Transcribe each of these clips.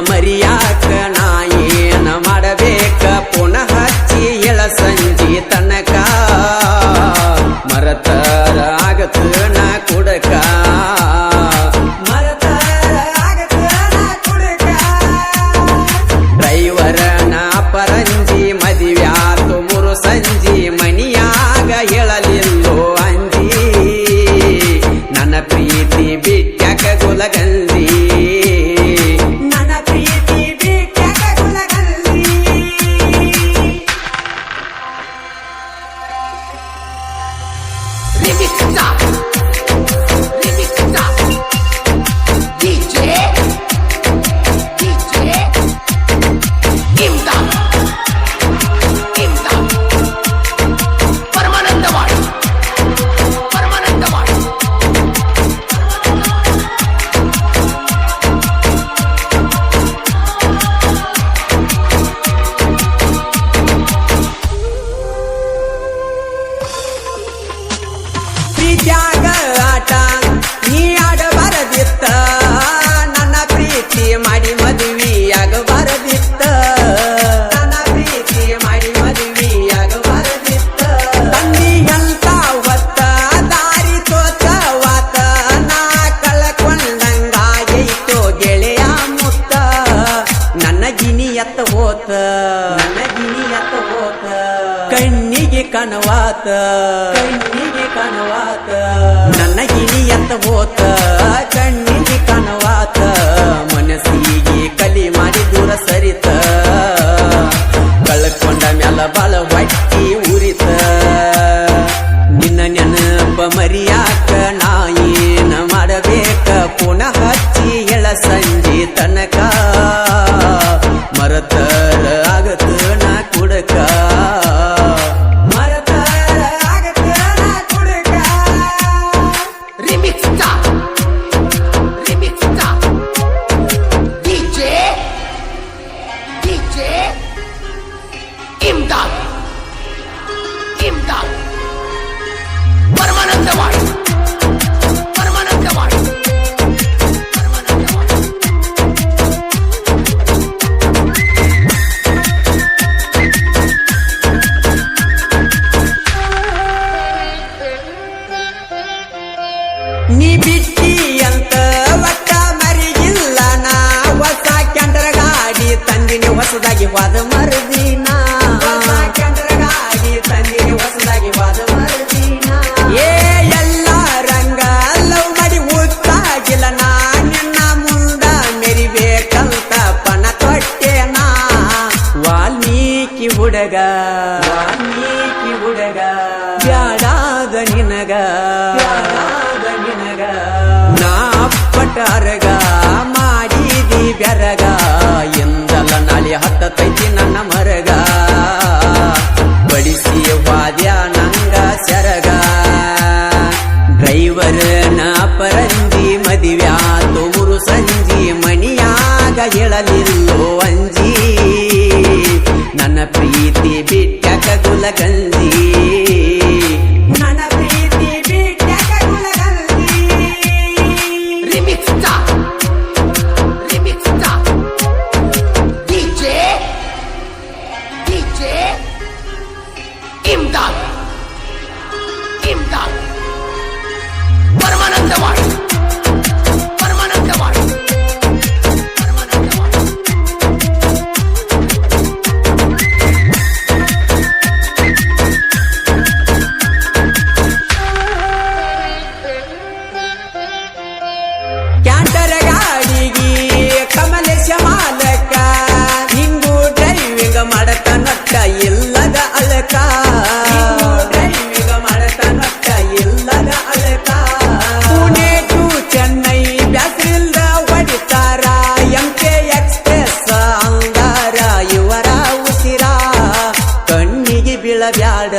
ಮರಿಯಾಕ ನಾ ಏನ ಮಾಡಬೇಕ ಪುನಃ ಹಚ್ಚಿ ಎಳ ಸಂಜಿ ತನಕ ಮರತರ ಆಗತ ನಾ ಕುಡಕ ಡ್ರೈವರ ನಾ ಪರಂಜಿ ಮದಿವ್ಯಾತು ಮುರು ಸಂಜಿ ಮನಿಯಾಗ ಹೇಳಲಿಲ್ಲೋ ಅಂಜಿ ನನ್ನ ಪ್ರೀತಿ ಬಿಟ್ಟ್ಯಾಕ ಗುಲಗಂಜಿ ಪ್ರೀತ್ಯಾಗ ಆಟ ನೀ ಆಡಬಾರದಿತ್ತ ನನ್ನ ಪ್ರೀತಿ ಮಾಡಿ ಮದುವೆಯಾಗಬಾರದಿತ್ತ ನನ್ನ ಪ್ರೀತಿ ಮಾಡಿ ಮದುವೆಯಾಗಬಾರದಿತ್ತ ತಂದಿ ಎಂತ ಹೊತ್ತ ದಾರಿ ತೋಚವಾತ ನಾ ಕಳ್ಕೊಂಡಂಗಾಗೈತೋ ಗೆಳೆಯ ಮುತ್ತ ನನ್ನ ಗಿನಿ ಎತ್ತ ಹೋತ ಕಣ್ಣಿಗೆ ಕನವಾತ ನನ್ನ ಗಿನಿ ಎತ್ತ ಹೋತ ಕಣ್ಣಿಗೆ ಕನವಾತ ಮನಸ್ಸಿಗೆ ಕಲಿ ಮಾಡಿ ದೂರ ಸರಿತ ಕಳ್ಕೊಂಡ ಮ್ಯಾಲ ಬಾಳ ಹೊಟ್ಟಿ ಉರಿತ ನಿನ್ನ ನೆನಪ ಮರಿಯಾಕ ನಾ ಏನ ಮಾಡಬೇಕ ಪುನಃ ಹಚ್ಚಿ ಎಳ ಸಂಜೆ ತನಕ ಮರತರ ಆಗತ ನಾ ಕುಡಕ ನೀ ಬಿಟ್ಟಿ ಅಂತ ಒಟ್ಟ ಮರಿಗಿಲ್ಲ ನಾ ಹೊಸ ಕ್ಯಾಂಟರ್ ಗಾಡಿ ತಂದಿನಿ ಹೊಸದಾಗಿ ವಾದ ಮರದಿನ ಗಾಡಿ ತಂದಿನಿ ಹೊಸದಾಗಿ ವಾದ ಮರದಿನ ಏ ಎಲ್ಲ ರಂಗ ಲವ್ ಮಾಡಿ ಉತ್ತಾಗಿಲ್ಲ ನಾ ನಿನ್ನ ಮುಂದ ಮೆರಿಬೇಕಂತ ಪಣ ತೊಟ್ಟೆನಾ ವಾಲ್ಮೀಕಿ ಹುಡುಗ ಬ್ಯಾಡಾದ ನಿನಗ ನಾ ಪಟಾರಗ ಮಾಡಿದಿ ಬೆರಗ ಎಂದಲ್ಲ ನಾಳೆ ಹತ್ತೈತಿ ನನ್ನ ಮರಗ ಬಡಿಸಿ ವಾದ್ಯ ನಂಗ ಸೆರಗ ಡ್ರೈವರ್ ನಾ ಪರಂಜಿ ಮದಿವ್ಯಾತು ಮುರು ಸಂಜಿ ಮನಿಯಾಗ ಹೇಳಲಿಲ್ಲೋ ಅಂಜಿ ನನ್ನ ಪ್ರೀತಿ ಬಿಟ್ಟ್ಯಾಕ ಗುಲಗಂಜಿ ಕ್ಯಾಂಟರ್ ಗಾಡಿಗೆ ಕಮಲೇಶ ಮಾಲಕ ಹಿಂಗು ಡ್ರೈವಿಂಗ್ ಮಾಡತ ನಟ್ಟ ಇಲ್ಲದ ಅಳಕ ಪುಣೆ ಟು ಚೆನ್ನೈ ಬ್ಯಾಸ್ರಿಲ್ದ ಹೊಡಿತಾರ ಎಂಕೆ ಎಕ್ಸ್ಪ್ರೆಸ್ ಅಂಗಾರ ಇವರ ಉಸಿರ ಕಣ್ಣಿಗೆ ಬೀಳಬ್ಯಾಡ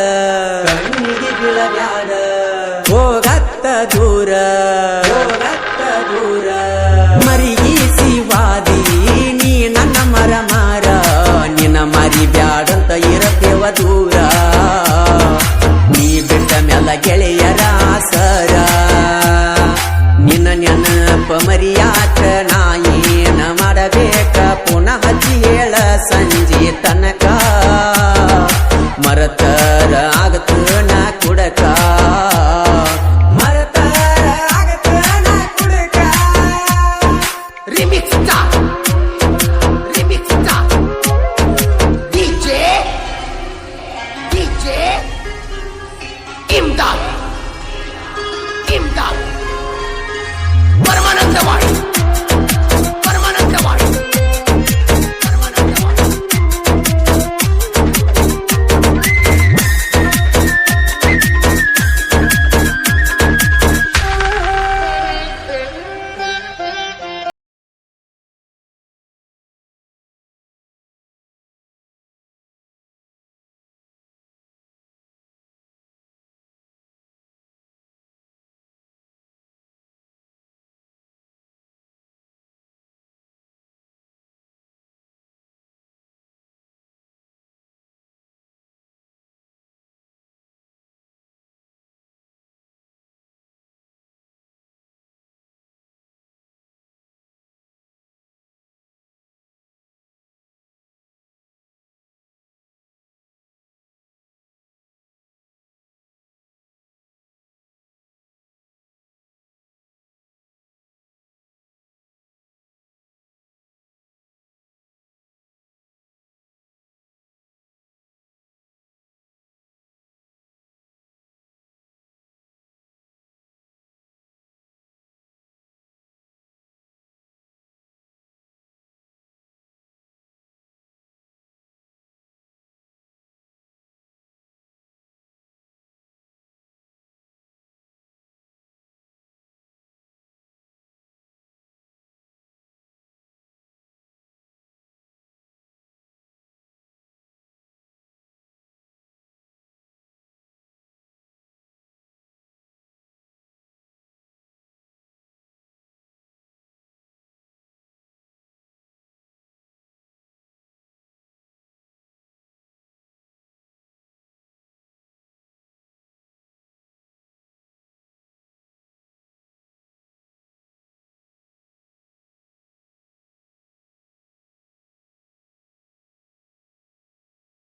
ಹೋಗತ್ತ ದೂರ ಮರಿಗಿಸಿ ವಾದಿ ನೀ ನನ್ನ ಮರ ನಿನ್ನ ಮರಿ ಬ್ಯಾಡಂತ ಇರತೇವ ದೂರ ನೀ ಬಿಟ್ಟ ಮ್ಯಾಲ ಗೆಳೆಯರ ಆಸ